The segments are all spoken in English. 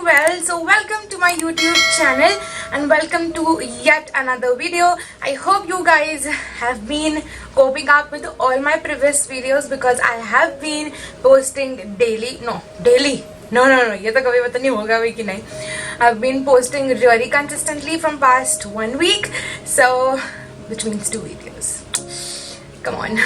well. So welcome to my YouTube channel and welcome to yet another video. I hope you guys have been coping up with all my previous videos because I have been posting daily. No, ये तो कभी पता नहीं होगा भी कि नहीं. I've been posting really consistently from past 1 week, so which means 2 videos. Come on.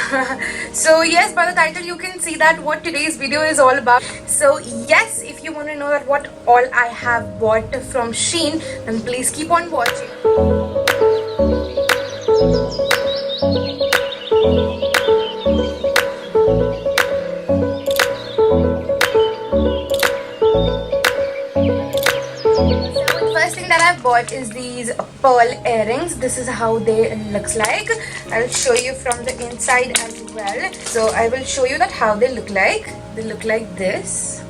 So yes, by the title you can see that what today's video is all about. So yes, if you want to know that what all I have bought from Shein, then please keep on watching. Bought is these pearl earrings. This is how they looks like. I'll show you from the inside as well. So I will show you that how they look like. They look like this.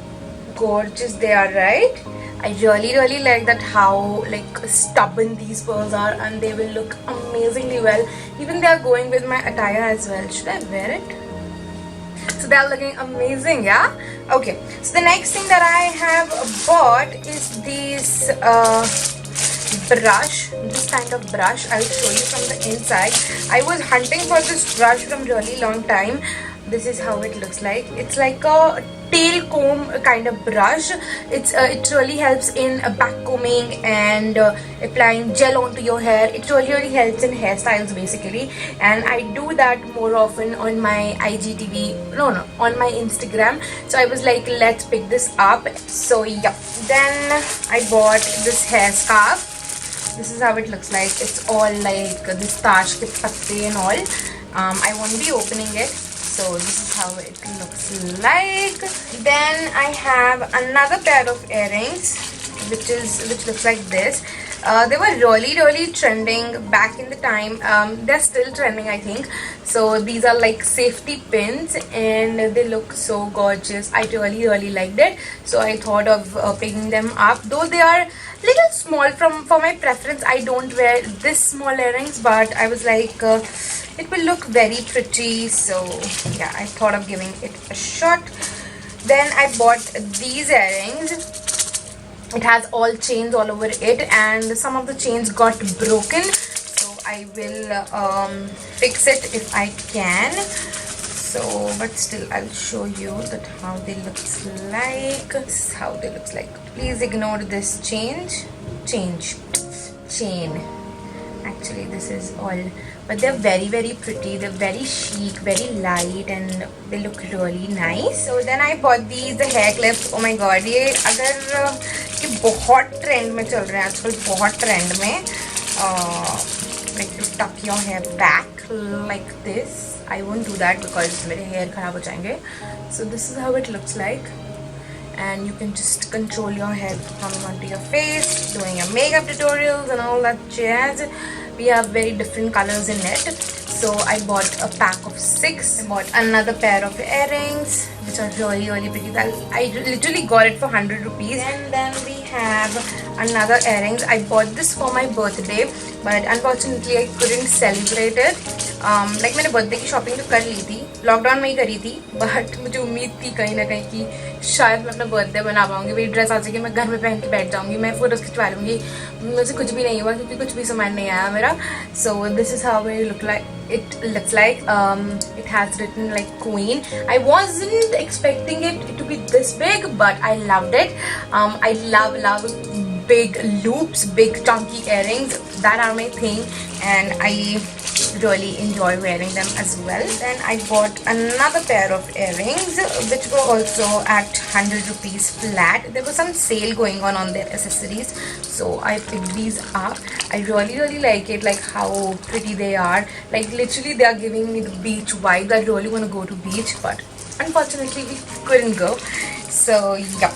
Gorgeous they are, right? I really like that how like stubborn these pearls are, and they will look amazingly well. Even they are going with my attire as well. Should I wear it? So they are looking amazing, yeah? Okay, so the next thing that I have bought is these brush, this kind of brush. I'll show you from the inside. I was hunting for this brush from really long time. This is how it looks like. It's like a tail comb kind of brush. It really helps in back combing and applying gel onto your hair. It really helps in hairstyles basically, and I do that more often on my IGTV, on my Instagram. So I was like, let's pick this up. So yeah, then I bought this hair scarf. This is how it looks like. It's all like this tash ke patte and all. I won't be opening it. So this is how it looks like. Then I have another pair of earrings, which looks like this. They were really trending back in the time. They're still trending, I think. So these are like safety pins and they look so gorgeous. I really liked it. So I thought of picking them up. Though they are little small for my preference. I don't wear this small earrings, but I was like, it will look very pretty. So yeah, I thought of giving it a shot. Then I bought these earrings. It has all chains all over it, and some of the chains got broken, so I will fix it if I can. So but still I'll show you that how they looks like. This is how they looks like. Please ignore this chain. Actually this is all, but they're very pretty. They're very chic, very light, and they look really nice. So then I bought these hair clips. Oh my god, ये बहुत trend में चल रहे हैं आजकल, बहुत trend में. Like to tuck your hair back like this. I won't do that because मेरे hair खराब हो जाएंगे. So this is how it looks like, and you can just control your hair coming onto your face, doing your makeup tutorials and all that jazz. We have very different colors in it. So I bought a pack of 6. I bought another pair of earrings, which are really pretty. I literally got it for 100 rupees. And then we have another earrings. I bought this for my birthday, but unfortunately I couldn't celebrate it. Like मैंने birthday की shopping तो कर ली थी, lockdown में ही करी थी, but मुझे उम्मीद थी कहीं ना कहीं कि शायद मैं अपना बर्थडे बना पाऊंगी. मेरी ड्रेस आ जाएगी, मैं घर में पहन के बैठ जाऊंगी, मैं फोटोज खिंचवा लूंगी. मुझे कुछ भी नहीं हुआ क्योंकि कुछ भी सामान नहीं आया मेरा. So this is how it looks like. It has written like Queen. I wasn't expecting it to be this big, but I loved it. I love big loops, big chunky earrings. That are my thing, and I really enjoy wearing them as well. Then I bought another pair of earrings, which were also at 100 rupees flat. There was some sale going on their accessories, so I picked these up. I really like it, like how pretty they are. Like literally they are giving me the beach vibe. I really want to go to beach, but unfortunately we couldn't go. So yeah,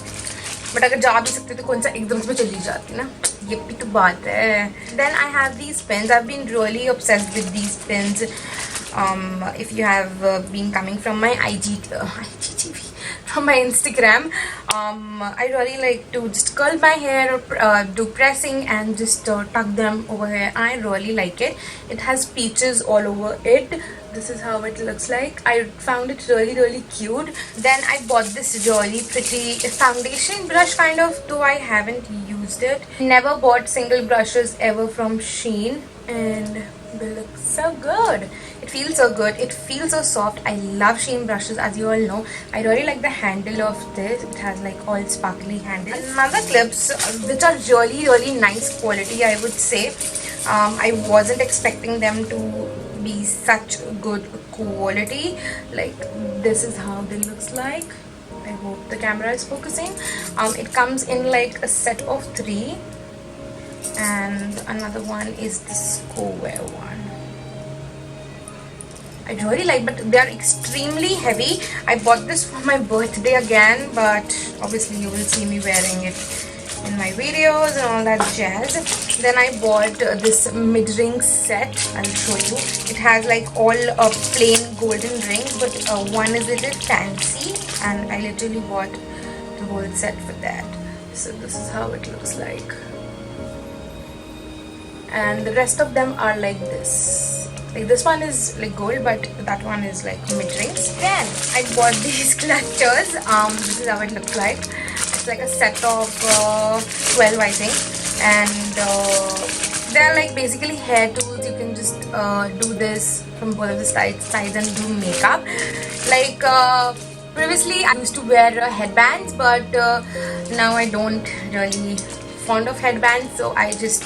but अगर जा भी सकते तो कौन सा एकदम से चली जाती ना, ये भी तो बात है. Then I have these pins. I've been really obsessed with these pins. If you have been coming from my IGTV, from my Instagram. I really like to just curl my hair, do pressing and just tuck them over here. I really like it. It has peaches all over it. This is how it looks like. I found it really cute. Then I bought this really pretty foundation brush kind of, though I haven't used it. Never bought single brushes ever from Shein, and they look so good. It feels so good. It feels so soft. I love Shein brushes, as you all know. I really like the handle of this. It has like all sparkly handle. Another clips which are really nice quality, I would say. I wasn't expecting them to be such good quality. Like, this is how they looks like. I hope the camera is focusing. It comes in like a set of 3, and another one is the square one. I really like, but they are extremely heavy. I bought this for my birthday again, but obviously you will see me wearing it in my videos and all that jazz. Then I bought this mid-ring set. I'll show you. It has like all plain golden rings, but one is a little fancy, and I literally bought the whole set for that. So this is how it looks like, and the rest of them are like this. Like, this one is like gold, but that one is like mid-rings. Then I bought these clutches. This is how it looks like. It's like a set of 12, I think, and they're like basically hair tools. You can just do this from both of the sides and do makeup. Like, previously I used to wear headbands, but now I don't really fond of headbands, so I just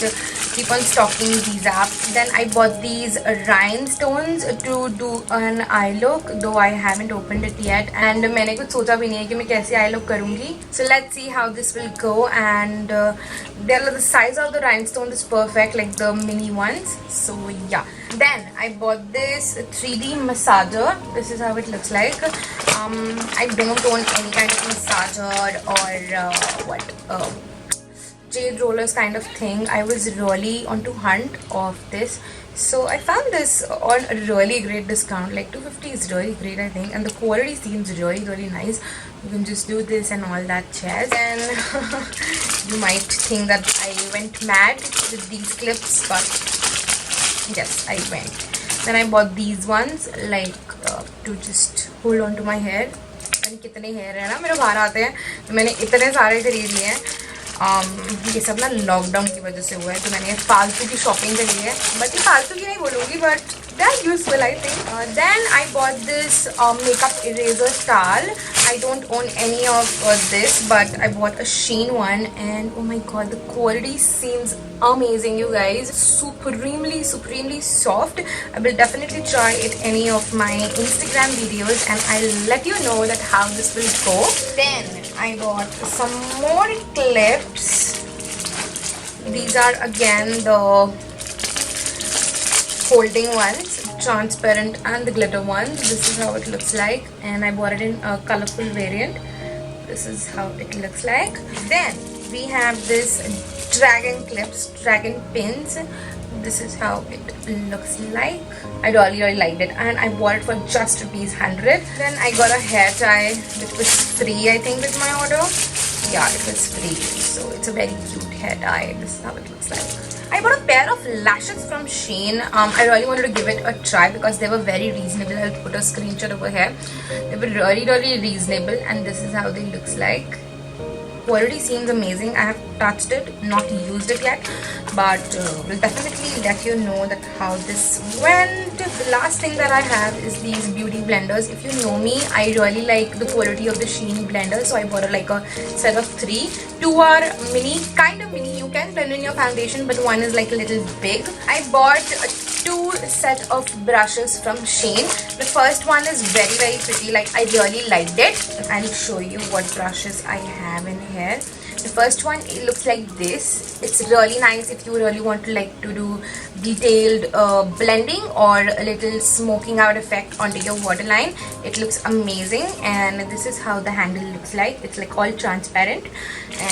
keep on stocking these up. Then I bought these rhinestones to do an eye look, though I haven't opened it yet, and मैंने कुछ सोचा भी नहीं है कि मैं कैसे eye look करूँगी. So let's see how this will go. And the size of the rhinestone is perfect, like the mini ones. So yeah. Then I bought this 3D massager. This is how it looks like. I don't own any kind of massager or jade rollers kind of thing. I was really on to hunt of this, so I found this on a really great discount. Like 250 is really great, I think, and the quality seems really nice. You can just do this and all that jazz. And you might think that I went mad with these clips, but yes, I went. Then I bought these ones, like to just hold on to my hair. And कितने hair है ना मेरे बाहर आते हैं, तो मैंने इतने सारे खरीद लिए हैं. ये सब ना लॉकडाउन की वजह से हुआ है, तो मैंने फालतू की शॉपिंग करी है. बट ये फालतू की नहीं बोलूँगी, but they are useful, I think. Then I bought this makeup eraser star. I don't own any of this, but I bought a Shein one, and oh my god, the quality seems amazing, you guys. Supremely soft. I will definitely try it any of my Instagram videos, and I'll let you know that how this will go. Then I got some more clips. These are again the folding ones, transparent and the glitter ones. This is how it looks like, and I bought it in a colorful variant. This is how it looks like. Then we have this dragon clips, dragon pins. This is how it looks like. I really liked it, and I bought it for just ₹100. Then I got a hair tie, which was free, I think, with my order. Yeah, it was free, so it's a very cute hair tie. This is how it looks like. I bought a pair of lashes from Shein. I really wanted to give it a try because they were very reasonable. I'll put a screenshot over here. They were really reasonable, and this is how they looks like. Quality seems amazing. I have touched it, not used it yet, but will definitely let you know that how this went. The last thing that I have is these beauty blenders. If you know me, I really like the quality of the Shein blender, so I bought like a set of 3. 2 are mini, kind of mini. You can blend in your foundation, but one is like a little big. I bought 2 set of brushes from Shein. The first one is very pretty. Like, I really liked it. I'll show you what brushes I have in here. The first one, it looks like this. It's really nice if you really want to like to do detailed blending or a little smoking out effect onto your waterline. It looks amazing, and this is how the handle looks like. It's like all transparent,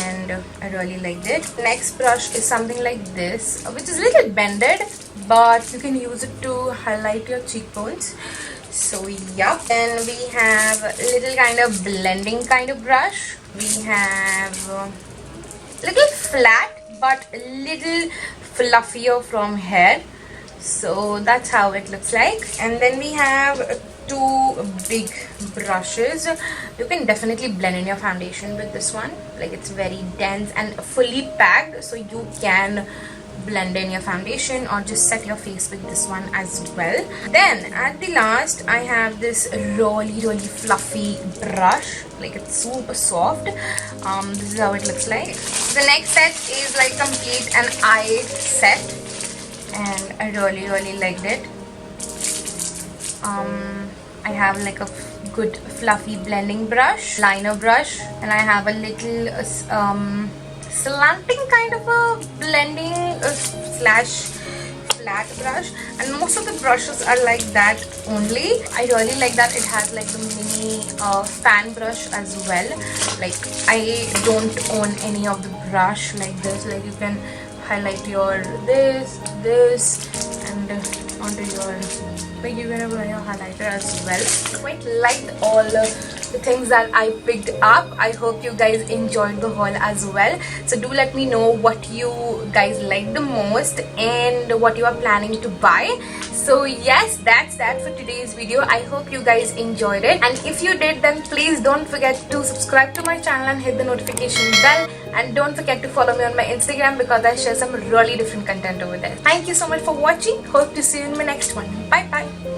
and I really liked it. Next brush is something like this, which is a little bended, but you can use it to highlight your cheekbones. So yup. Then we have a little kind of blending kind of brush. We have little flat but a little fluffier from here. So that's how it looks like. And then we have two big brushes. You can definitely blend in your foundation with this one. Like, it's very dense and fully packed, so you can blend in your foundation or just set your face with this one as well. Then at the last, I have this really fluffy brush. Like, it's super soft. This is how it looks like. The next set is like complete an eye set, and I really liked it. I have like a good fluffy blending brush, liner brush, and I have a little slanting kind of a blending slash flat brush, and most of the brushes are like that only. I really like that it has like the mini fan brush as well. Like, I don't own any of the brush like this. Like, you can highlight your this and onto your, like, you can apply your highlighter as well. Quite liked all the things that I picked up. I hope you guys enjoyed the haul as well. So do let me know what you guys like the most and what you are planning to buy. So yes, that's that for today's video. I hope you guys enjoyed it, and if you did, then please don't forget to subscribe to my channel and hit the notification bell, and don't forget to follow me on my Instagram because I share some really different content over there. Thank you so much for watching. Hope to see you in my next one. Bye bye.